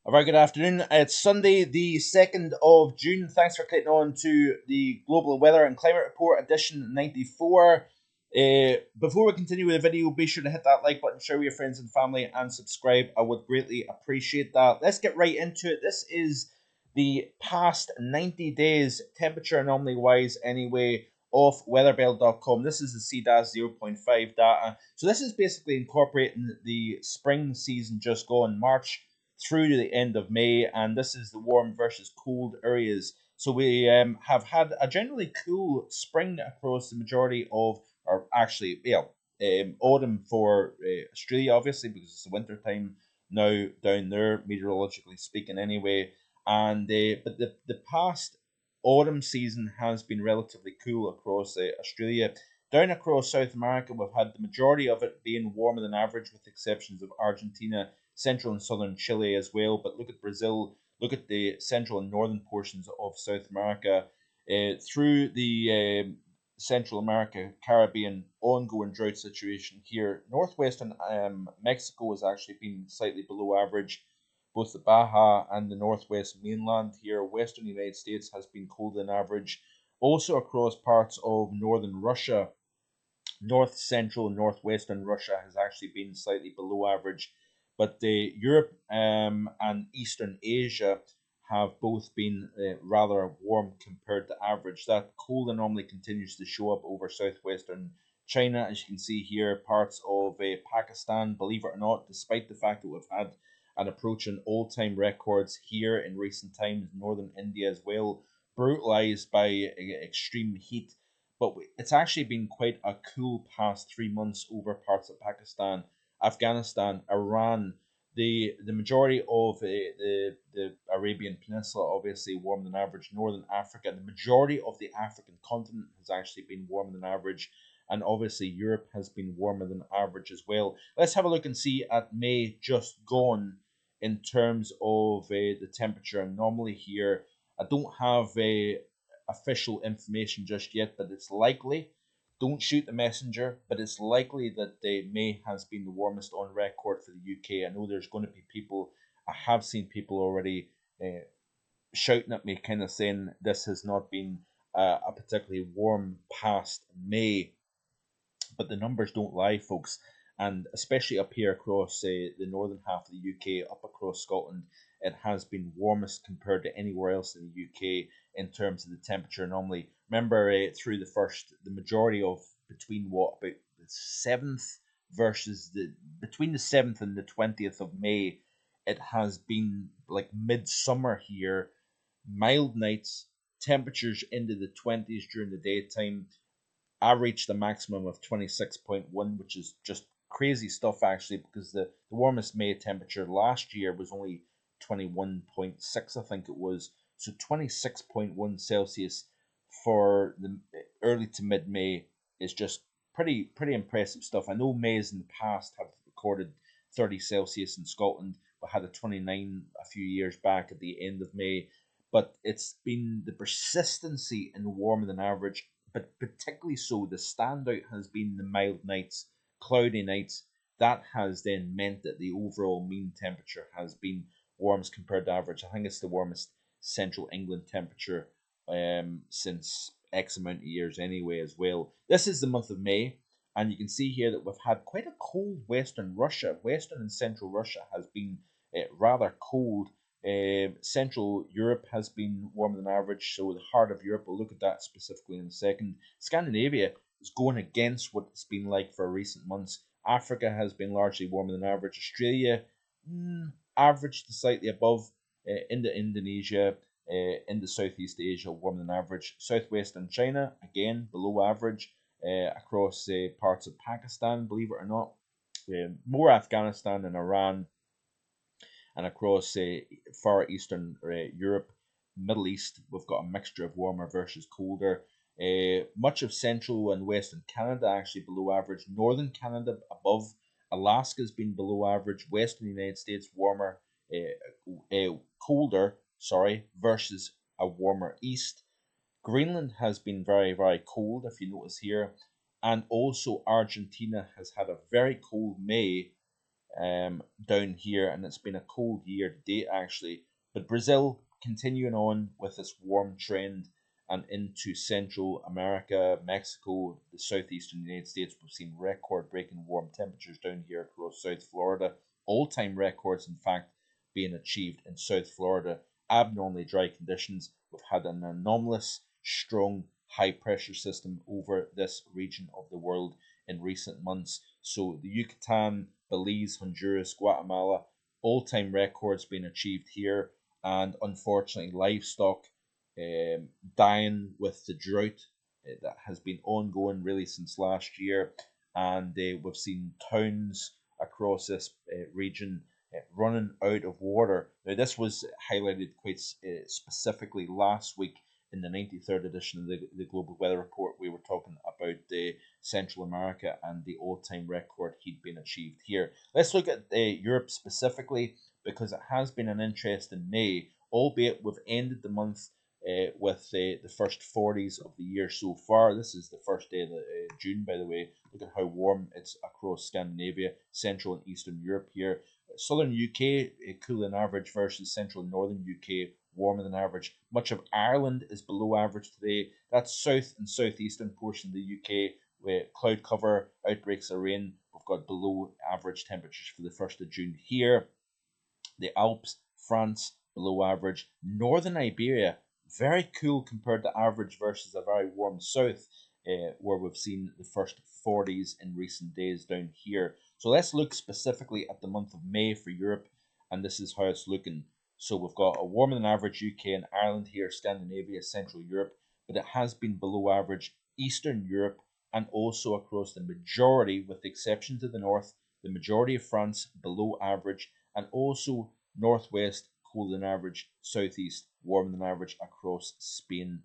A very good afternoon. It's Sunday, the 2nd of June. Thanks for clicking on to the Global Weather and Climate Report edition 94. Before we continue with the video, be sure to hit that like button, share with your friends and family, and subscribe. I would greatly appreciate that. Let's get right into it. This is the past 90 days, temperature anomaly wise, anyway, of weatherbell.com. This is the CDAS 0.5 data. So, this is basically incorporating the spring season just gone, March through to the end of May, and this is the warm versus cold areas. So we have had a generally cool spring across the majority of, or actually, autumn for Australia, obviously, because it's the winter time now down there, meteorologically speaking, anyway. And but the past autumn season has been relatively cool across Australia. Down across South America, we've had the majority of it being warmer than average, with exceptions of Argentina, central and southern Chile as well. But look at Brazil, look at the central and northern portions of South America. Through the Central America, Caribbean, ongoing drought situation here. Northwestern Mexico has actually been slightly below average. Both the Baja and the Northwest mainland here, Western United States has been colder than average. Also across parts of northern Russia, north central and northwestern Russia has actually been slightly below average, but Europe and Eastern Asia have both been rather warm compared to average. That cold anomaly continues to show up over southwestern China, as you can see here, parts of Pakistan, believe it or not, despite the fact that we've had an approaching all-time records here in recent times, northern India as well, brutalized by extreme heat, but it's actually been quite a cool past 3 months over parts of Pakistan, Afghanistan, Iran. The majority of the Arabian Peninsula obviously warmer than average. Northern Africa, the majority of the African continent has actually been warmer than average, and obviously Europe has been warmer than average as well. Let's have a look and see at May just gone in terms of the temperature anomaly here. I don't have a official information just yet, but it's likely. Don't shoot the messenger, but it's likely that May has been the warmest on record for the UK. I know there's going to be people, I have seen people already shouting at me, kind of saying this has not been a particularly warm past May, but the numbers don't lie, folks. And especially up here across the northern half of the UK, up across Scotland, it has been warmest compared to anywhere else in the UK in terms of the temperature anomaly. Remember, through the majority of between what about the 7th versus the between the 7th and the 20th of May, it has been like midsummer here, mild nights, temperatures into the 20s during the daytime. I reached a maximum of 26.1, which is just crazy stuff actually, because the warmest May temperature last year was only 21.6, I think it was. So 26.1 Celsius for the early to mid May is just pretty impressive stuff. I know Mays in the past have recorded 30 Celsius in Scotland. We had a 29 a few years back at the end of May, but it's been the persistency in warmer than average, but particularly so the standout has been the mild nights, cloudy nights. That has then meant that the overall mean temperature has been warmest compared to average. I think it's the warmest central England temperature since X amount of years anyway as well. This is the month of May, and you can see here that we've had quite a cold western Russia. Western and central Russia has been rather cold. Central Europe has been warmer than average, so the heart of Europe, we'll look at that specifically in a second. Scandinavia is going against what it's been like for recent months. Africa has been largely warmer than average. Australia, average to slightly above. Indonesia, into Southeast Asia, warmer than average. Southwestern China, again, below average. Across parts of Pakistan, believe it or not. More Afghanistan and Iran, and across far eastern Europe, Middle East, we've got a mixture of warmer versus colder. Much of central and western Canada actually below average. Northern Canada above. Alaska's been below average. Western United States warmer, colder, sorry, versus a warmer east. Greenland has been very cold, if you notice here, and also Argentina has had a very cold May, down here, and it's been a cold year to date actually. But Brazil continuing on with this warm trend, and into Central America, Mexico, the southeastern United States, we've seen record-breaking warm temperatures down here across South Florida. All-time records, in fact, being achieved in South Florida. Abnormally dry conditions. We've had an anomalous, strong, high-pressure system over this region of the world in recent months. So the Yucatan, Belize, Honduras, Guatemala, all-time records being achieved here, and unfortunately livestock dying with the drought that has been ongoing really since last year, and we've seen towns across this region running out of water. Now, this was highlighted quite specifically last week in the 93rd edition of the Global Weather Report. We were talking about Central America and the all-time record he'd been achieved here. Let's look at Europe specifically, because it has been an interesting May, albeit we've ended the month with the first 40s of the year so far. This is the first day of June, by the way. Look at how warm it's across Scandinavia, Central and Eastern Europe here. Southern UK, cooler than average, versus Central and Northern UK, warmer than average. Much of Ireland is below average today. That's south and southeastern portion of the UK, where cloud cover, outbreaks of rain. We've got below average temperatures for the 1st of June here. The Alps, France, below average. Northern Iberia, very cool compared to average versus a very warm south, where we've seen the first 40s in recent days down here. So let's look specifically at the month of May for Europe, and this is how it's looking. So we've got a warmer than average UK and Ireland here, Scandinavia, Central Europe, but it has been below average Eastern Europe, and also across the majority, with the exception to the north, the majority of France below average, and also northwest colder than average, southeast warmer than average across Spain,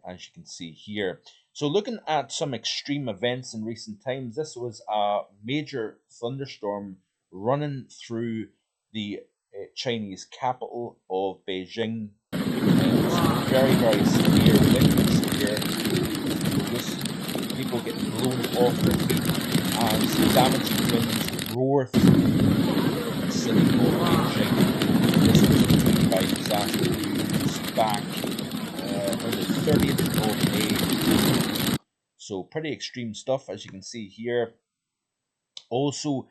as you can see here. So looking at some extreme events in recent times, this was a major thunderstorm running through the Chinese capital of Beijing. Very, very severe winds here. People getting blown off their feet as damaging winds roar through the city of Beijing. This was tweeted by Disaster News back on the 30th of May. So pretty extreme stuff, as you can see here. Also,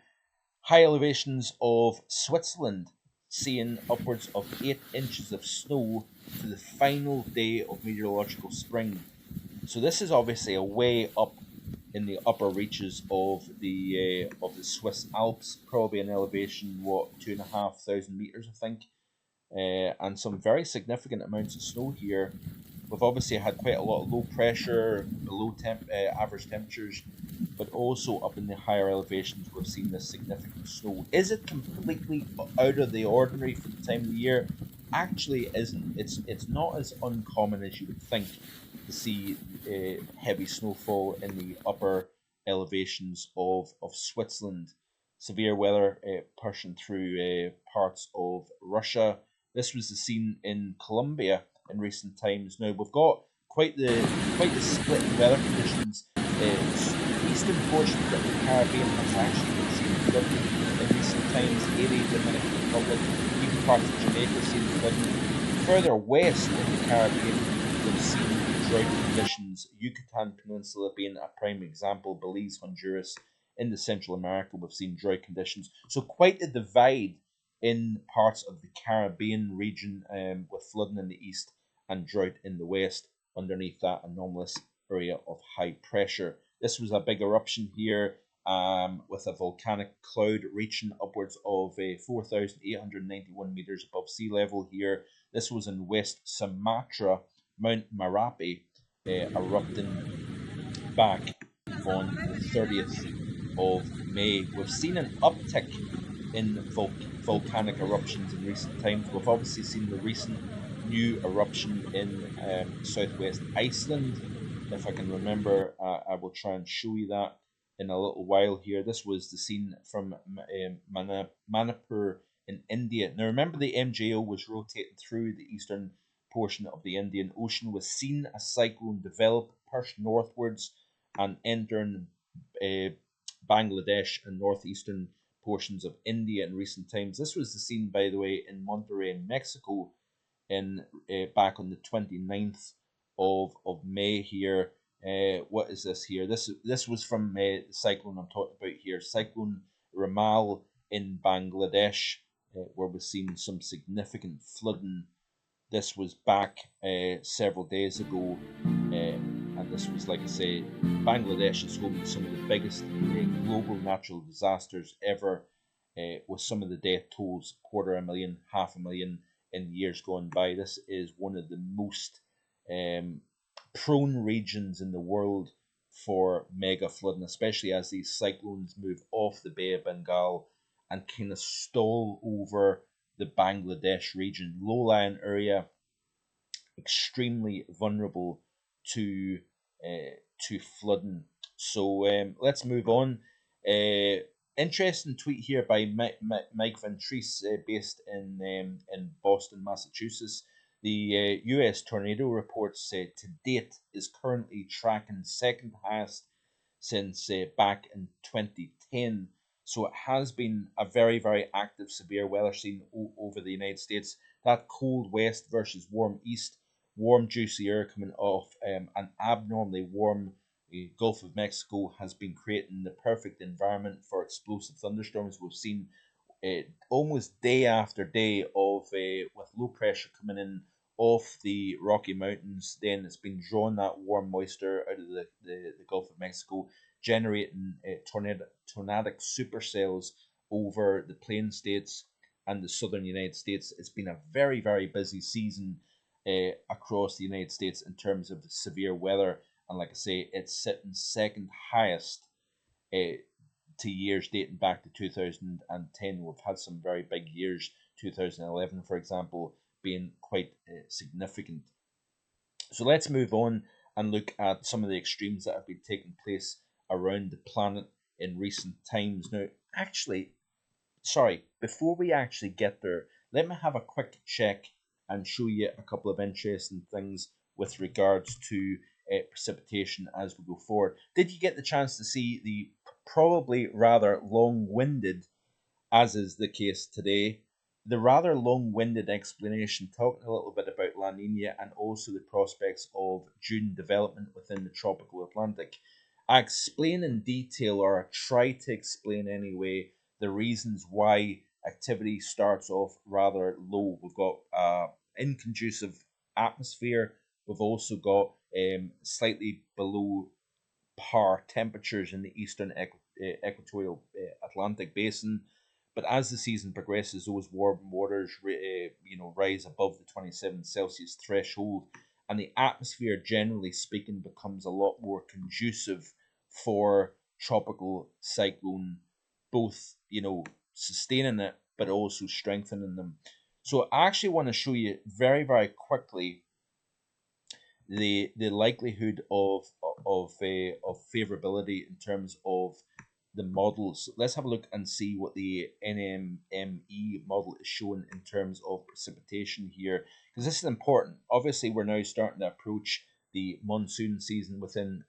high elevations of Switzerland seeing upwards of 8 inches of snow to the final day of meteorological spring. So this is obviously a way up in the upper reaches of the Swiss Alps, probably an elevation 2,500 meters, I think, and some very significant amounts of snow here. We've obviously had quite a lot of low pressure, below average temperatures, but also up in the higher elevations we've seen this significant snow. Is it completely out of the ordinary for the time of the year? Actually, it isn't. It's not as uncommon as you would think to see heavy snowfall in the upper elevations of Switzerland. Severe weather pushing through parts of Russia. This was the scene in Colombia in recent times. Now we've got quite the split in weather conditions. The eastern portion of the Caribbean has actually been seen flooding in recent times. Haiti, Dominican Republic, even parts of Jamaica seen flooding. Further west in the Caribbean, we've seen drought conditions. Yucatan Peninsula being a prime example. Belize, Honduras, into Central America, we've seen drought conditions. So quite a divide in parts of the Caribbean region, with flooding in the east and drought in the west underneath that anomalous area of high pressure. This was a big eruption here, with a volcanic cloud reaching upwards of 4,891 meters above sea level here. This was in West Sumatra. Mount Merapi erupting back on the 30th of May. We've seen an uptick in volcanic eruptions in recent times. We've obviously seen the recent new eruption in southwest Iceland. If I can remember, I will try and show you that in a little while here. This was the scene from Manipur in India. Now remember, the MJO was rotating through the eastern portion of the Indian Ocean, was seen a cyclone develop, push northwards and entering Bangladesh and northeastern portions of India in recent times. This was the scene, by the way, in Monterrey, Mexico, in back on the 29th of May here. What is this here? This was from the cyclone I'm talking about here, Cyclone Ramal in Bangladesh, where we've seen some significant flooding. This was back several days ago, and this was, like I say, Bangladesh is home to some of the biggest global natural disasters ever, with some of the death tolls 250,000, 500,000 in years gone by. This is one of the most prone regions in the world for mega flooding, especially as these cyclones move off the Bay of Bengal and kind of stall over the Bangladesh region, low-lying area, extremely vulnerable to flooding. So let's move on. Interesting tweet here by Mike Ventris, based in Boston, Massachusetts. The U.S. tornado report said to date is currently tracking second highest since back in 2010. So it has been a very, very active severe weather scene over the United States. That cold west versus warm east, warm juicy air coming off an abnormally warm Gulf of Mexico has been creating the perfect environment for explosive thunderstorms. We've seen almost day after day of with low pressure coming in off the Rocky Mountains. Then it's been drawing that warm moisture out of the Gulf of Mexico, generating tornadic supercells over the plain states and the southern United States. It's been a very, very busy season across the United States in terms of the severe weather. And like I say, it's sitting second highest to years dating back to 2010. We've had some very big years, 2011, for example, being quite significant. So let's move on and look at some of the extremes that have been taking place around the planet in recent times. Now, actually, sorry, before we actually get there, let me have a quick check and show you a couple of interesting things with regards to precipitation as we go forward. Did you get the chance to see the probably rather long-winded, as is the case today, the rather long-winded explanation talking a little bit about La Nina and also the prospects of dune development within the tropical Atlantic? I explain in detail, or I try to explain anyway, the reasons why activity starts off rather low. We've got inconducive atmosphere. We've also got slightly below par temperatures in the eastern equatorial Atlantic basin. But as the season progresses, those warm waters rise above the 27 Celsius threshold, and the atmosphere, generally speaking, becomes a lot more conducive for tropical cyclone, both sustaining it but also strengthening them. So I actually want to show you very, very quickly the likelihood of favorability in terms of the models. Let's have a look and see what the NMME model is showing in terms of precipitation here, because this is important. Obviously, we're now starting to approach the monsoon season within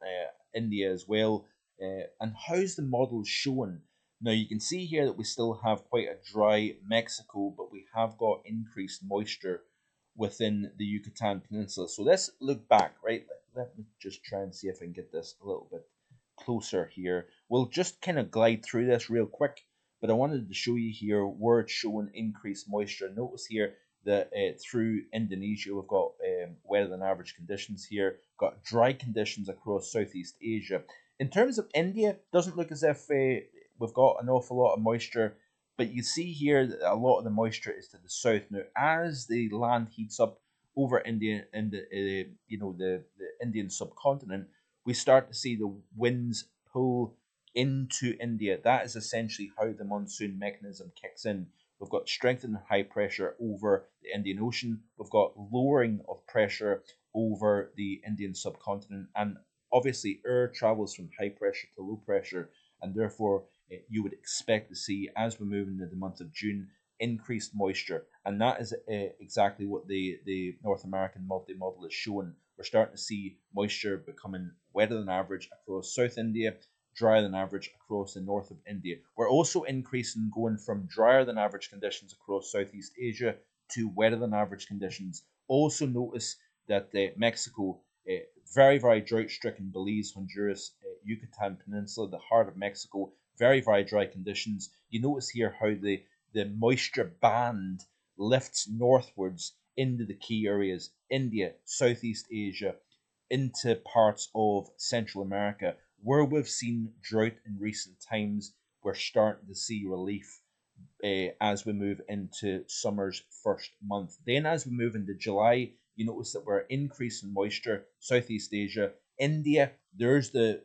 India as well. And how's the model showing? Now, you can see here that we still have quite a dry Mexico, but we have got increased moisture within the Yucatan Peninsula. So let's look back, right? Let me just try and see if I can get this a little bit closer here. We'll just kind of glide through this real quick, but I wanted to show you here where it's showing increased moisture. Notice here that through Indonesia, we've got wetter than average conditions here, got dry conditions across Southeast Asia. In terms of India, doesn't look as if we've got an awful lot of moisture, but you see here that a lot of the moisture is to the south. Now, as the land heats up over India and the Indian subcontinent, we start to see the winds pull into India. That is essentially how the monsoon mechanism kicks in. We've got strengthened high pressure over the Indian Ocean. We've got lowering of pressure over the Indian subcontinent. And obviously, air travels from high pressure to low pressure. And therefore, you would expect to see, as we move into the month of June, increased moisture. And that is exactly what the North American multi-model is showing. We're starting to see moisture becoming wetter than average across South India, drier than average across the north of India. We're also increasing, going from drier than average conditions across Southeast Asia to wetter than average conditions. Also notice that Mexico, very, very drought-stricken Belize, Honduras, Yucatan Peninsula, the heart of Mexico, very, very dry conditions. You notice here how the moisture band lifts northwards into the key areas, India, Southeast Asia, into parts of Central America, where we've seen drought in recent times. We're starting to see relief as we move into summer's first month. Then as we move into July, you notice that we're increasing moisture, Southeast Asia, India. There's the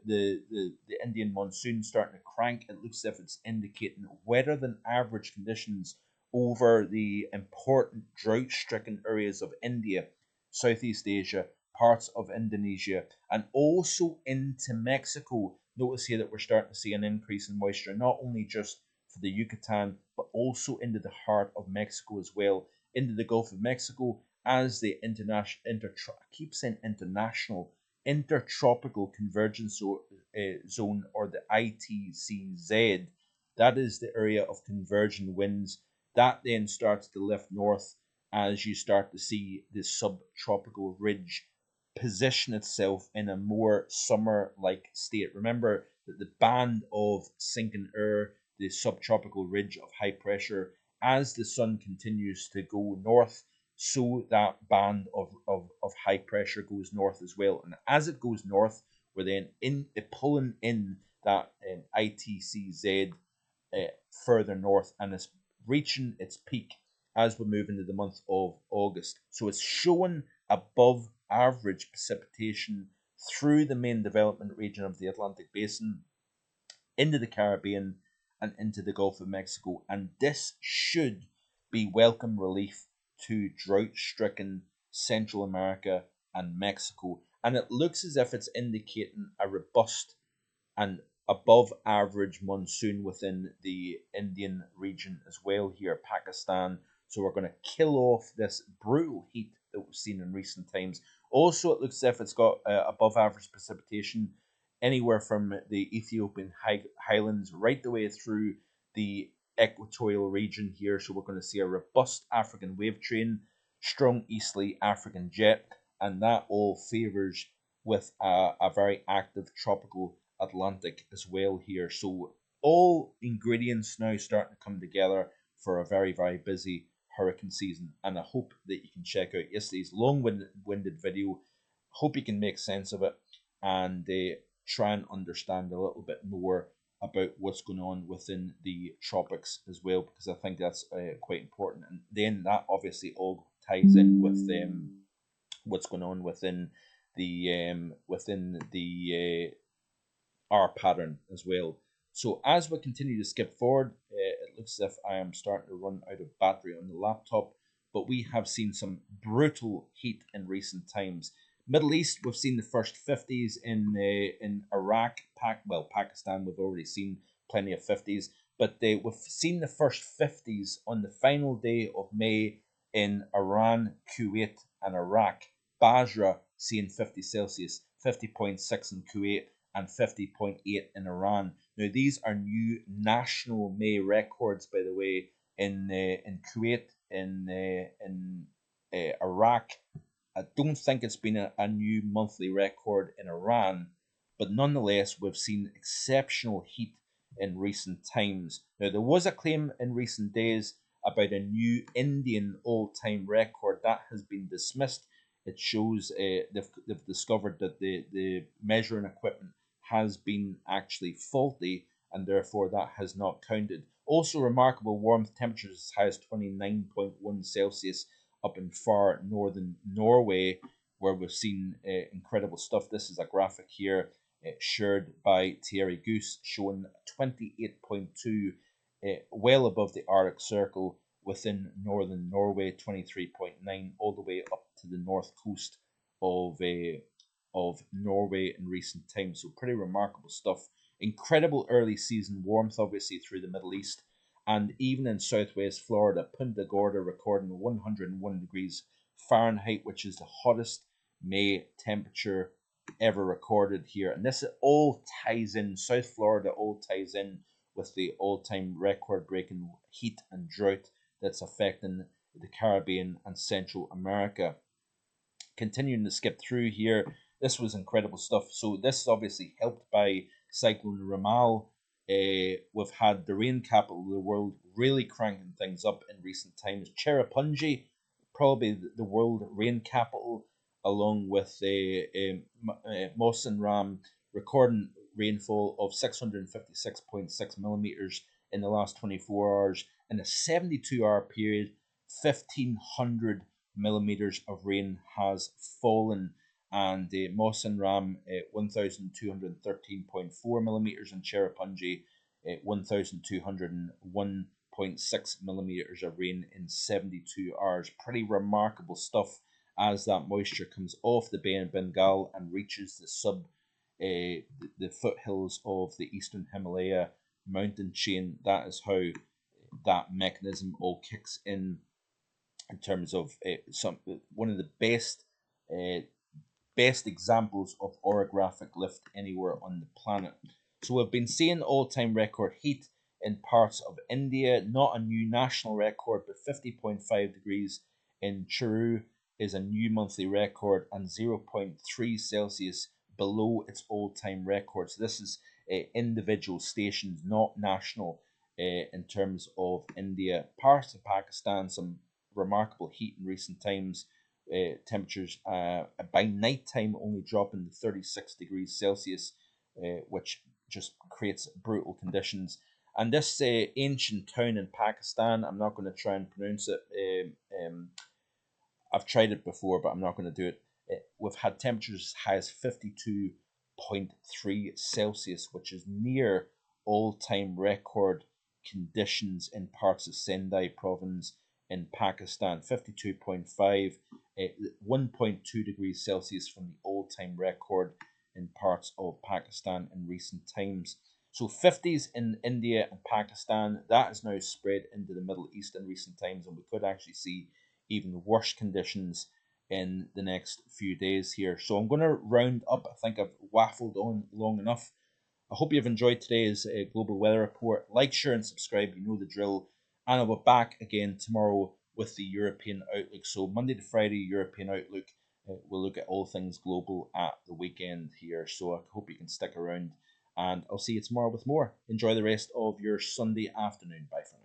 Indian monsoon starting to crank. It looks as if it's indicating wetter than average conditions over the important drought-stricken areas of India, Southeast Asia, parts of Indonesia, and also into Mexico. Notice here that we're starting to see an increase in moisture, not only just for the Yucatan, but also into the heart of Mexico as well, into the Gulf of Mexico, as the international intertropical convergence zone, or the ITCZ. That is the area of converging winds. That then starts to lift north as you start to see the subtropical ridge position itself in a more summer-like state. Remember that the band of sinking air, the subtropical ridge of high pressure, as the sun continues to go north, so that band of high pressure goes north as well. And as it goes north, we're then pulling in that ITCZ further north, and it's reaching its peak as we move into the month of August. So it's showing above average precipitation through the main development region of the Atlantic Basin, into the Caribbean, and into the Gulf of Mexico. And this should be welcome relief to drought-stricken Central America and Mexico. And it looks as if it's indicating a robust and above average monsoon within the Indian region as well here, Pakistan. So we're going to kill off this brutal heat that we've seen in recent times. Also, it looks as if it's got above average precipitation anywhere from the Ethiopian highlands right the way through the equatorial region here. So we're going to see a robust African wave train, strong easterly African jet, and that all favors with a very active tropical Atlantic as well here. So all ingredients now starting to come together for a very, very busy hurricane season. And I hope that you can check out yesterday's long-winded video. Hope you can make sense of it and try and understand a little bit more about what's going on within the tropics as well, because I think that's quite important. And then that obviously all ties in with what's going on within the R pattern as well. So as we continue to skip forward, it looks as if I am starting to run out of battery on the laptop, but we have seen some brutal heat in recent times. Middle East, we've seen the first 50s in Iraq, Pakistan, we've already seen plenty of 50s, but we've seen the first 50s on the final day of May in Iran, Kuwait, and Iraq. Basra seeing 50 Celsius, 50.6 in Kuwait, and 50.8 in Iran. Now, these are new national May records, by the way, in Kuwait, in Iraq. I don't think it's been a new monthly record in Iran, but nonetheless, we've seen exceptional heat in recent times. Now, there was a claim in recent days about a new Indian all-time record. That has been dismissed. It shows they've discovered that the measuring equipment has been actually faulty, and therefore that has not counted. Also, remarkable warmth temperatures as high as 29.1 Celsius up in far northern Norway, where we've seen incredible stuff. This is a graphic here shared by Thierry Goose showing 28.2, well above the Arctic Circle within northern Norway, 23.9, all the way up to the north coast of Norway in recent times. So pretty remarkable stuff. Incredible early season warmth, obviously, through the Middle East. And even in southwest Florida, Punta Gorda recording 101 degrees Fahrenheit, which is the hottest May temperature ever recorded here. And this all ties in, South Florida all ties in with the all-time record-breaking heat and drought that's affecting the Caribbean and Central America. Continuing to skip through here, this was incredible stuff. So this is obviously helped by Cyclone Ramal. We've had the rain capital of the world really cranking things up in recent times. Cherrapunji, probably the world rain capital, along with Mosin Ram, recording rainfall of 656.6 millimeters in the last 24 hours. In a 72-hour period, 1,500 millimeters of rain has fallen, and Mosin Ram 1,213.4 millimeters, and Cherrapunji 1,201.6 millimeters of rain in 72 hours. Pretty remarkable stuff as that moisture comes off the Bay of Bengal and reaches the foothills of the Eastern Himalaya mountain chain. That is how that mechanism all kicks in terms of one of the best examples of orographic lift anywhere on the planet. So we've been seeing all-time record heat in parts of India, not a new national record, but 50.5 degrees in Chiru is a new monthly record, and 0.3 Celsius below its all-time record. So this is individual stations, not national, in terms of India. Parts of Pakistan, some remarkable heat in recent times. Temperatures by night time only dropping to 36 degrees Celsius, which just creates brutal conditions. And this ancient town in Pakistan, I'm not going to try and pronounce it. I've tried it before, but I'm not going to do it. We've had temperatures as high as 52.3 Celsius, which is near all-time record conditions in parts of Sendai province in Pakistan. 52.5, 1.2 degrees Celsius from the all-time record in parts of Pakistan in recent times. So 50s in India and Pakistan, that has now spread into the Middle East in recent times, and we could actually see even worse conditions in the next few days here. So I'm going to round up. I think I've waffled on long enough. I hope you've enjoyed today's Global Weather Report. Like, share, and subscribe. You know the drill. And I'll be back again tomorrow with the European Outlook. So Monday to Friday, European Outlook. We'll look at all things global at the weekend here. So I hope you can stick around. And I'll see you tomorrow with more. Enjoy the rest of your Sunday afternoon. Bye for now.